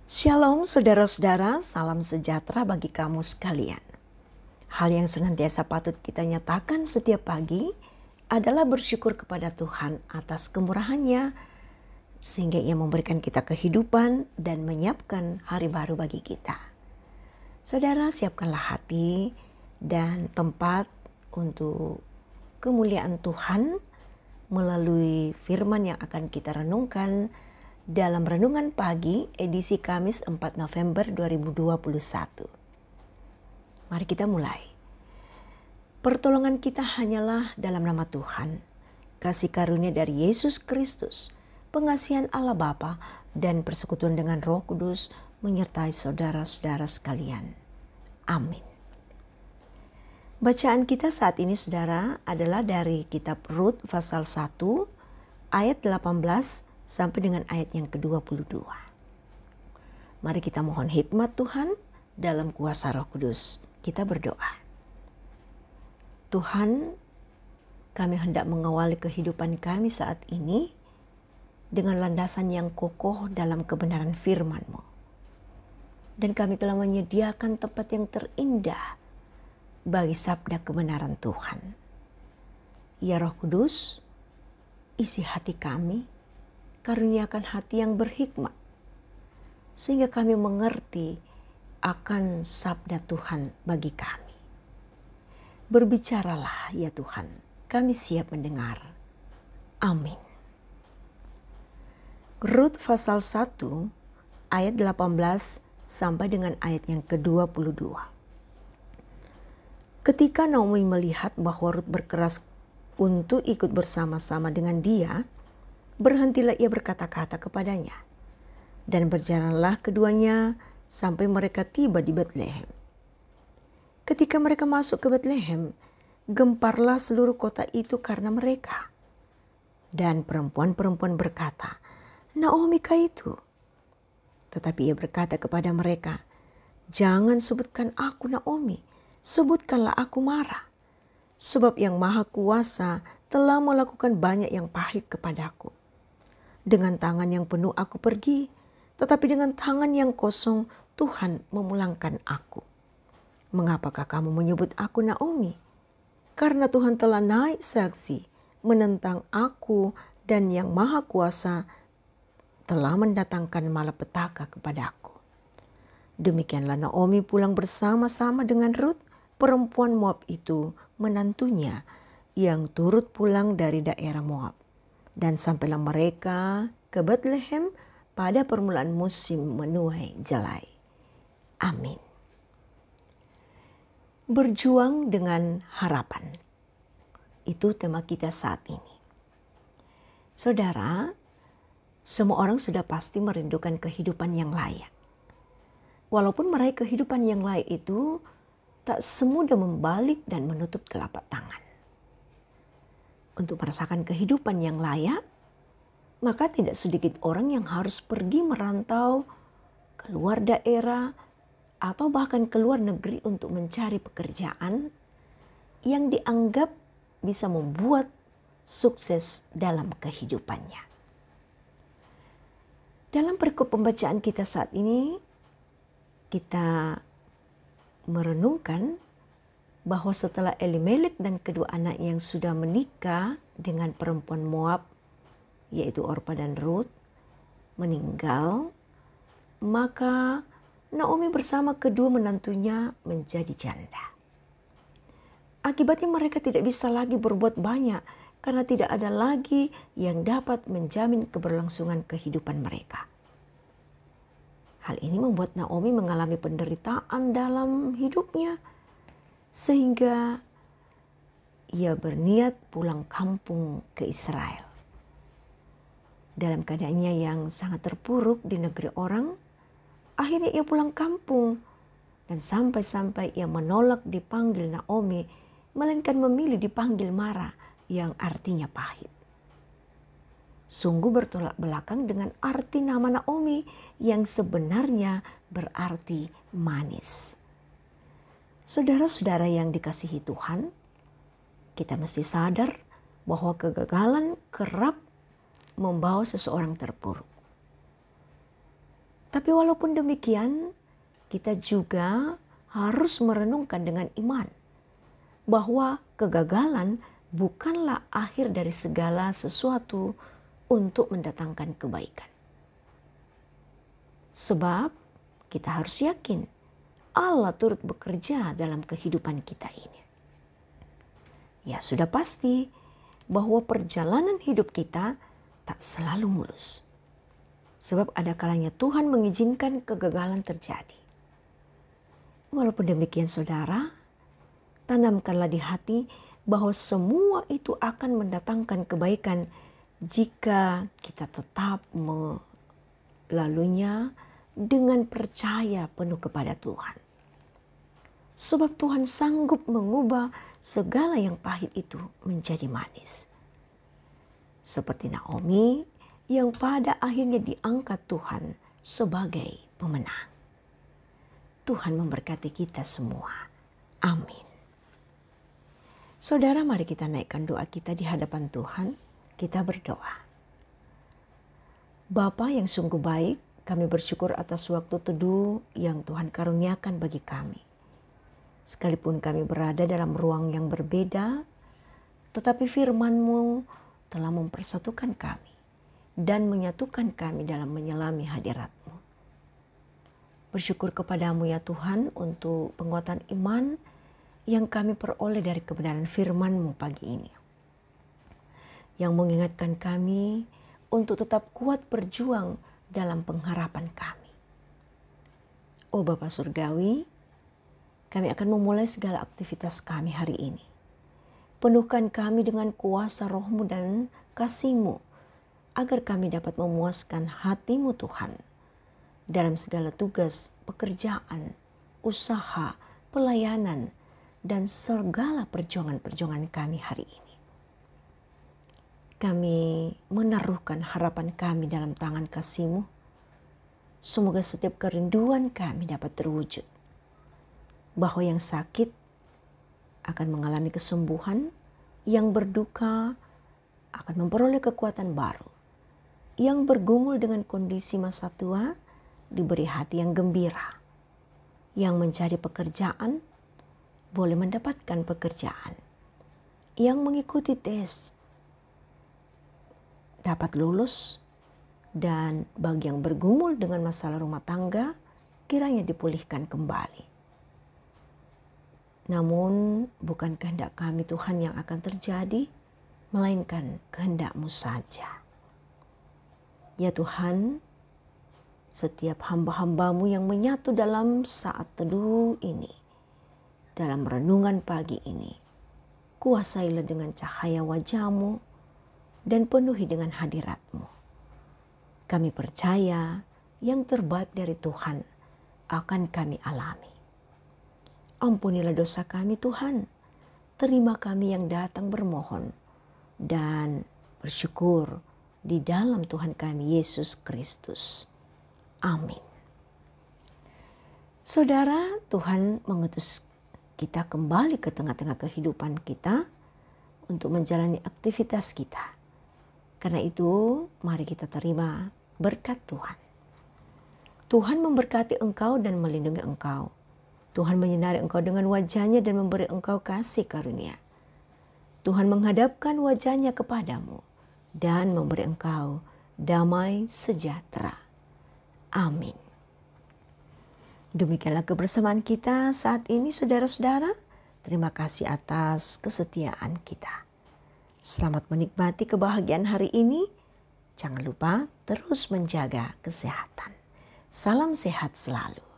Shalom saudara-saudara, salam sejahtera bagi kamu sekalian. Hal yang senantiasa patut kita nyatakan setiap pagi adalah bersyukur kepada Tuhan atas kemurahan-Nya sehingga Ia memberikan kita kehidupan dan menyiapkan hari baru bagi kita. Saudara, siapkanlah hati dan tempat untuk kemuliaan Tuhan melalui firman yang akan kita renungkan dalam Renungan Pagi edisi Kamis 4 November 2021. Mari kita mulai. Pertolongan kita hanyalah dalam nama Tuhan, kasih karunia dari Yesus Kristus, pengasihan Allah Bapa dan persekutuan dengan Roh Kudus menyertai saudara-saudara sekalian. Amin. Bacaan kita saat ini saudara adalah dari kitab Rut pasal 1 ayat 18 sampai dengan ayat yang ke-22. Mari kita mohon hikmat Tuhan dalam kuasa Roh Kudus. Kita berdoa. Tuhan, kami hendak mengawali kehidupan kami saat ini dengan landasan yang kokoh dalam kebenaran firman-Mu. Dan kami telah menyediakan tempat yang terindah bagi sabda kebenaran Tuhan. Ya Roh Kudus, isi hati kami, karuniakan hati yang berhikmat, sehingga kami mengerti akan sabda Tuhan bagi kami. Berbicaralah ya Tuhan, kami siap mendengar. Amin. Rut pasal 1 ayat 18 sampai dengan ayat yang ke-22. Ketika Naomi melihat bahwa Rut berkeras untuk ikut bersama-sama dengan dia, berhentilah ia berkata-kata kepadanya. Dan berjalanlah keduanya sampai mereka tiba di Betlehem. Ketika mereka masuk ke Betlehem, gemparlah seluruh kota itu karena mereka. Dan perempuan-perempuan berkata, Naomi kah itu? Tetapi ia berkata kepada mereka, jangan sebutkan aku Naomi, sebutkanlah aku Mara. Sebab yang Maha Kuasa telah melakukan banyak yang pahit kepadaku. Dengan tangan yang penuh aku pergi, tetapi dengan tangan yang kosong Tuhan memulangkan aku. Mengapakah kamu menyebut aku Naomi? Karena Tuhan telah naik saksi menentang aku dan yang Maha Kuasa telah mendatangkan malapetaka kepadaku. Demikianlah Naomi pulang bersama-sama dengan Rut, perempuan Moab itu, menantunya yang turut pulang dari daerah Moab. Dan sampailah mereka ke Betlehem pada permulaan musim menuai jelai. Amin. Berjuang dengan harapan. Itu tema kita saat ini. Saudara, semua orang sudah pasti merindukan kehidupan yang layak. Walaupun meraih kehidupan yang layak itu tak semudah membalik dan menutup telapak tangan. Untuk merasakan kehidupan yang layak, maka tidak sedikit orang yang harus pergi merantau keluar daerah atau bahkan keluar negeri untuk mencari pekerjaan yang dianggap bisa membuat sukses dalam kehidupannya. Dalam perikop pembacaan kita saat ini, kita merenungkan bahwa setelah Elimelek dan kedua anak yang sudah menikah dengan perempuan Moab, yaitu Orpa dan Rut, meninggal, maka Naomi bersama kedua menantunya menjadi janda. Akibatnya mereka tidak bisa lagi berbuat banyak karena tidak ada lagi yang dapat menjamin keberlangsungan kehidupan mereka. Hal ini membuat Naomi mengalami penderitaan dalam hidupnya, sehingga ia berniat pulang kampung ke Israel. Dalam keadaannya yang sangat terpuruk di negeri orang, akhirnya ia pulang kampung dan sampai-sampai ia menolak dipanggil Naomi, melainkan memilih dipanggil Mara yang artinya pahit. Sungguh bertolak belakang dengan arti nama Naomi yang sebenarnya berarti manis. Saudara-saudara yang dikasihi Tuhan, kita mesti sadar bahwa kegagalan kerap membawa seseorang terpuruk. Tapi walaupun demikian, kita juga harus merenungkan dengan iman bahwa kegagalan bukanlah akhir dari segala sesuatu untuk mendatangkan kebaikan. Sebab kita harus yakin Allah turut bekerja dalam kehidupan kita ini. Ya sudah pasti bahwa perjalanan hidup kita tak selalu mulus. Sebab ada kalanya Tuhan mengizinkan kegagalan terjadi. Walaupun demikian saudara, tanamkanlah di hati bahwa semua itu akan mendatangkan kebaikan jika kita tetap melaluinya dengan percaya penuh kepada Tuhan. Sebab Tuhan sanggup mengubah segala yang pahit itu menjadi manis. Seperti Naomi yang pada akhirnya diangkat Tuhan sebagai pemenang. Tuhan memberkati kita semua. Amin. Saudara, mari kita naikkan doa kita di hadapan Tuhan. Kita berdoa. Bapa yang sungguh baik, kami bersyukur atas waktu teduh yang Tuhan karuniakan bagi kami. Sekalipun kami berada dalam ruang yang berbeda, tetapi firman-Mu telah mempersatukan kami dan menyatukan kami dalam menyelami hadirat-Mu. Bersyukur kepadamu ya Tuhan untuk penguatan iman yang kami peroleh dari kebenaran firman-Mu pagi ini. Yang mengingatkan kami untuk tetap kuat berjuang dalam pengharapan kami. Oh Bapa Surgawi, kami akan memulai segala aktivitas kami hari ini. Penuhkan kami dengan kuasa Roh-Mu dan kasih-Mu, agar kami dapat memuaskan hati-Mu Tuhan, dalam segala tugas, pekerjaan, usaha, pelayanan, dan segala perjuangan-perjuangan kami hari ini. Kami menaruhkan harapan kami dalam tangan kasih-Mu. Semoga setiap kerinduan kami dapat terwujud. Bahwa yang sakit akan mengalami kesembuhan, yang berduka akan memperoleh kekuatan baru. Yang bergumul dengan kondisi masa tua diberi hati yang gembira. Yang mencari pekerjaan boleh mendapatkan pekerjaan. Yang mengikuti tes dapat lulus, dan bagi yang bergumul dengan masalah rumah tangga kiranya dipulihkan kembali. Namun bukan kehendak kami Tuhan yang akan terjadi, melainkan kehendak-Mu saja. Ya Tuhan, setiap hamba-hamba-Mu yang menyatu dalam saat teduh ini, dalam renungan pagi ini, kuasailah dengan cahaya wajah-Mu, dan penuhi dengan hadirat-Mu. Kami percaya yang terbaik dari Tuhan akan kami alami. Ampunilah dosa kami Tuhan, terima kami yang datang bermohon dan bersyukur di dalam Tuhan kami Yesus Kristus. Amin. Saudara, Tuhan mengutus kita kembali ke tengah-tengah kehidupan kita untuk menjalani aktivitas kita. Karena itu, mari kita terima berkat Tuhan. Tuhan memberkati engkau dan melindungi engkau. Tuhan menyinari engkau dengan wajah-Nya dan memberi engkau kasih karunia. Tuhan menghadapkan wajah-Nya kepadamu dan memberi engkau damai sejahtera. Amin. Demikianlah kebersamaan kita saat ini, saudara-saudara. Terima kasih atas kesetiaan kita. Selamat menikmati kebahagiaan hari ini. Jangan lupa terus menjaga kesehatan. Salam sehat selalu.